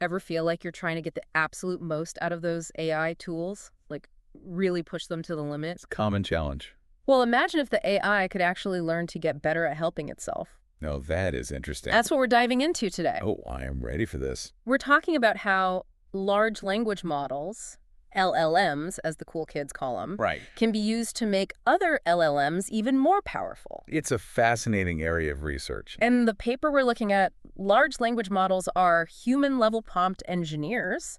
ever feel like you're trying to get the absolute most out of those AI tools? Like, really push them to the limit? It's a common challenge. Well, imagine if the AI could actually learn to get better at helping itself. No, that is interesting. That's what we're diving into today. Oh, I am ready for this. We're talking about how large language models, LLMs, as the cool kids call them, Right. can be used to make other LLMs even more powerful. It's a fascinating area of research. And the paper we're looking at, large language models are human-level prompt engineers,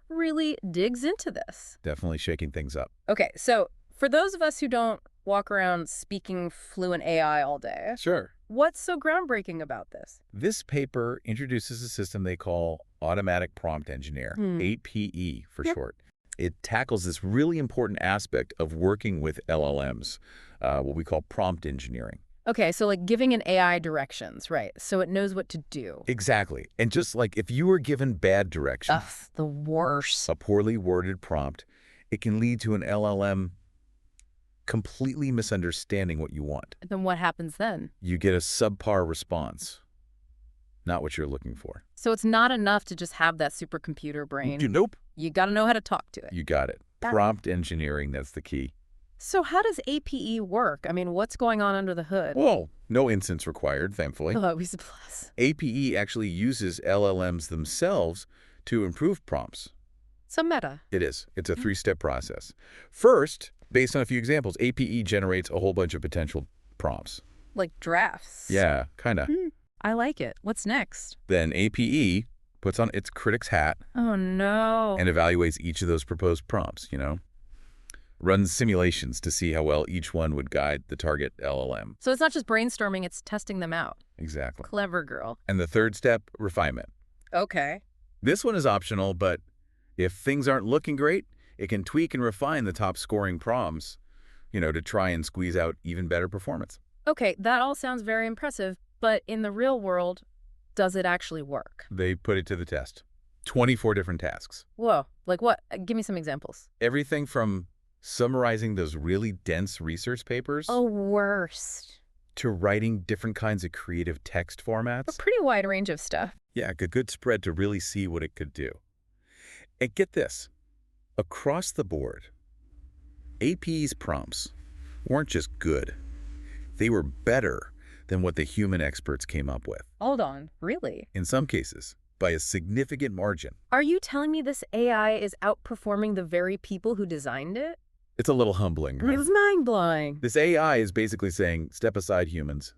really digs into this. Definitely shaking things up. Okay, so for those of us who don't walk around speaking fluent AI all day, Sure. what's so groundbreaking about this? This paper introduces a system they call automatic prompt engineer, APE for short. It tackles this really important aspect of working with LLMs, what we call prompt engineering. Okay, so like giving an AI directions, right? So it knows what to do. Exactly. And just like if you were given bad direction, Ugh, the worst. a poorly worded prompt, it can lead to an LLM completely misunderstanding what you want. Then what happens then? You get a subpar response, not what you're looking for. So it's not enough to just have that supercomputer brain. Nope. You got to know how to talk to it. You got it. Prompt engineering, that's the key. So how does APE work? I mean, what's going on under the hood? Whoa, no instance required, thankfully. Oh, always a plus. APE actually uses LLMs themselves to improve prompts. So meta. It is. It's a three-step process. First, based on a few examples, APE generates a whole bunch of potential prompts. Like drafts. Yeah, kind of. I like it. What's next? Then APE puts on its critic's hat Oh, no. and evaluates each of those proposed prompts, Runs simulations to see how well each one would guide the target LLM. So it's not just brainstorming, it's testing them out. Exactly. Clever girl. And the third step, refinement. Okay. This one is optional, but if things aren't looking great, it can tweak and refine the top scoring prompts, to try and squeeze out even better performance. Okay, that all sounds very impressive, but in the real world, does it actually work? They put it to the test. 24 different tasks. Whoa, like what? Give me some examples. Everything from summarizing those really dense research papers Oh, worst. to writing different kinds of creative text A formats. pretty wide range of stuff. Yeah, a good spread to really see what it could do. And get this, across the board, APE's prompts weren't just good. They were better than what the human experts came up with. Hold on, really? In some cases, by a significant margin. Are you telling me this AI is outperforming the very people who designed it? It's a little humbling. Right? It's mind-blowing. This AI is basically saying, step aside, humans.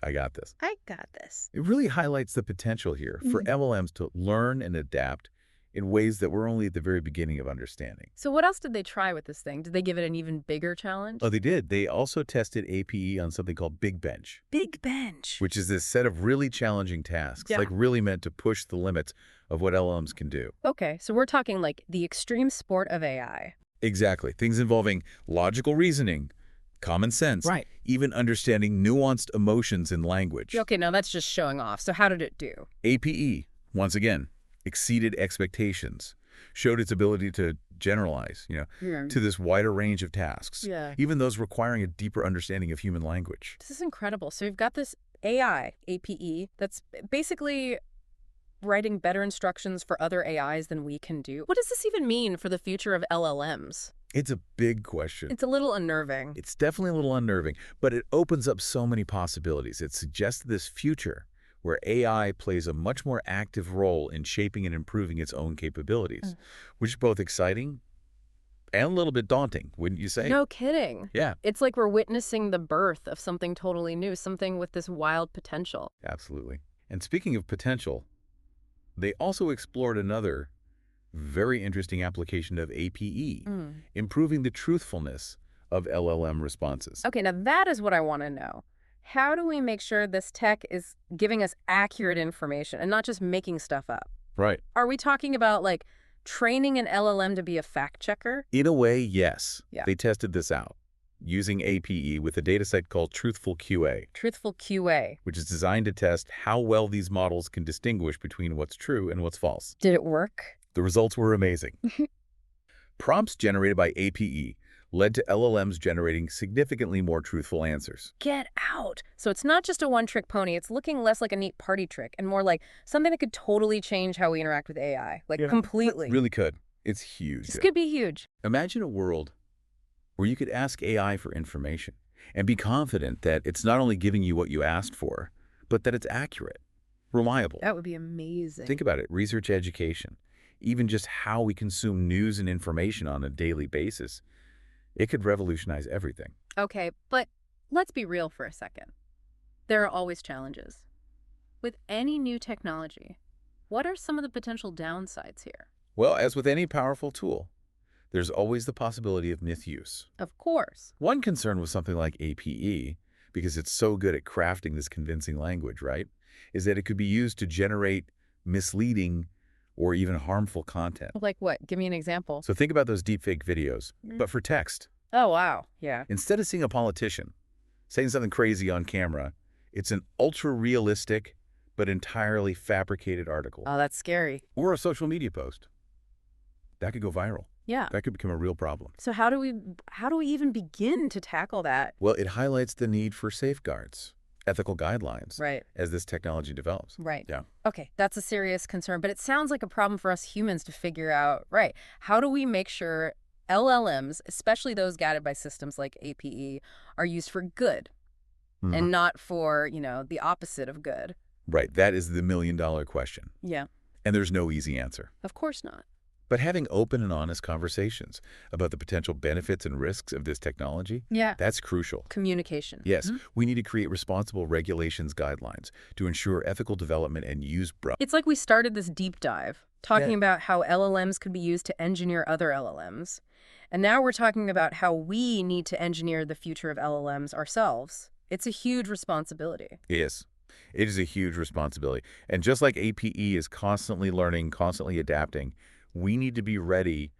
I got this. I got this. It really highlights the potential here for LLMs to learn and adapt in ways that we're only at the very beginning of understanding. So what else did they try with this thing? Did they give it an even bigger challenge? Oh, they did. They also tested APE on something called Big Bench, Big bench. which is this set of really challenging tasks, Yeah. like really meant to push the limits of what LLMs can do. Okay, so we're talking like the extreme sport of AI. Exactly. Things involving logical reasoning, common sense, Right. even understanding nuanced emotions in language. Okay, now that's just showing off. So how did it do? APE, once again, exceeded expectations, showed its ability to generalize, to this wider range of tasks, Yeah. even those requiring a deeper understanding of human language. This is incredible. So you've got this AI, APE, that's basically writing better instructions for other AIs than we can do. What does this even mean for the future of LLMs? It's a big question. It's a little unnerving. It's definitely a little unnerving, but it opens up so many possibilities. It suggests this future where AI plays a much more active role in shaping and improving its own capabilities, which is both exciting and a little bit daunting, wouldn't you say? No kidding. Yeah, It's like we're witnessing the birth of something totally new, something with this wild potential. absolutely. And speaking of potential, they also explored another very interesting application of APE, improving the truthfulness of LLM responses. Okay, now that is what I want to know. How do we make sure this tech is giving us accurate information and not just making stuff up? Right. Are we talking about like training an LLM to be a fact checker? In a way, yes. Yeah. They tested this out using APE with a dataset called Truthful QA, Truthful QA. which is designed to test how well these models can distinguish between what's true and what's false. Did it work? The results were amazing. Prompts generated by APE led to LLMs generating significantly more truthful answers. Get out. So it's not just a one-trick pony. It's looking less like a neat party trick and more like something that could totally change how we interact with AI. Like, Yeah. completely. Really could. It's huge. This could be huge. Imagine a world where you could ask AI for information and be confident that it's not only giving you what you asked for, but that it's accurate, reliable. That would be amazing. Think about it, research, education, even just how we consume news and information on a daily basis. It could revolutionize everything. Okay, but let's be real for a second. There are always challenges. With any new technology, what are some of the potential downsides here? Well, as with any powerful tool, there's always the possibility of misuse. Of course. One concern with something like APE, because it's so good at crafting this convincing language, right, is that it could be used to generate misleading or even harmful content. Like what? Give me an example. So think about those deepfake videos, but for text. Oh, wow. Yeah. Instead of seeing a politician saying something crazy on camera, it's an ultra-realistic but entirely fabricated article. Oh, that's scary. Or a social media post. That could go viral. Yeah. That could become a real problem. So how do we even begin to tackle that? Well, it highlights the need for safeguards, ethical guidelines, Right. as this technology develops. Right. Yeah. Okay, that's a serious concern, but it sounds like a problem for us humans to figure out, right? How do we make sure LLMs, especially those guided by systems like APE, are used for good and not for, the opposite of good? Right. That is the million-dollar question. Yeah. And there's no easy answer. Of course not. But having open and honest conversations about the potential benefits and risks of this technology, Yeah. that's crucial. Communication. Yes, we need to create responsible regulations guidelines to ensure ethical development and use. It's like we started this deep dive talking about how LLMs could be used to engineer other LLMs. And now we're talking about how we need to engineer the future of LLMs ourselves. It's a huge responsibility. Yes, it is a huge responsibility. And just like APE is constantly learning, constantly adapting, we need to be ready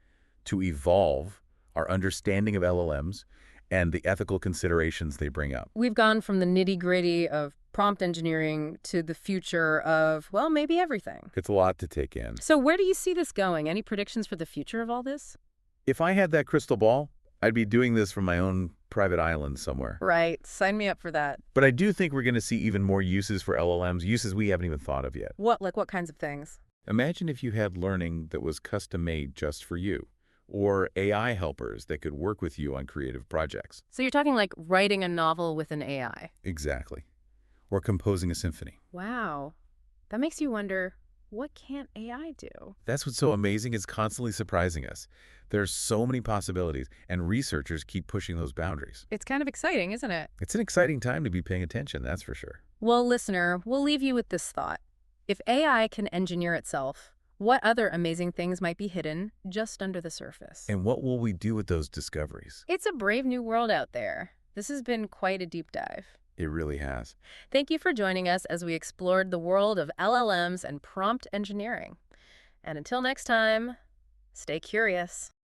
to evolve our understanding of LLMs and the ethical considerations they bring up. We've gone from the nitty-gritty of prompt engineering to the future of, well, maybe everything. It's a lot to take in. So where do you see this going? Any predictions for the future of all this? If I had that crystal ball, I'd be doing this from my own private island somewhere. Right. Sign me up for that. But I do think we're going to see even more uses for LLMs, uses we haven't even thought of yet. What kinds of things? Imagine if you had learning that was custom-made just for you, or AI helpers that could work with you on creative projects. So you're talking like writing a novel with an AI. Exactly. Or composing a symphony. Wow. That makes you wonder, what can't AI do? That's what's so amazing. It's constantly surprising us. There's so many possibilities, and researchers keep pushing those boundaries. It's kind of exciting, isn't it? It's an exciting time to be paying attention, that's for sure. Well, listener, we'll leave you with this thought. If AI can engineer itself, what other amazing things might be hidden just under the surface? And what will we do with those discoveries? It's a brave new world out there. This has been quite a deep dive. It really has. Thank you for joining us as we explored the world of LLMs and prompt engineering. And until next time, stay curious.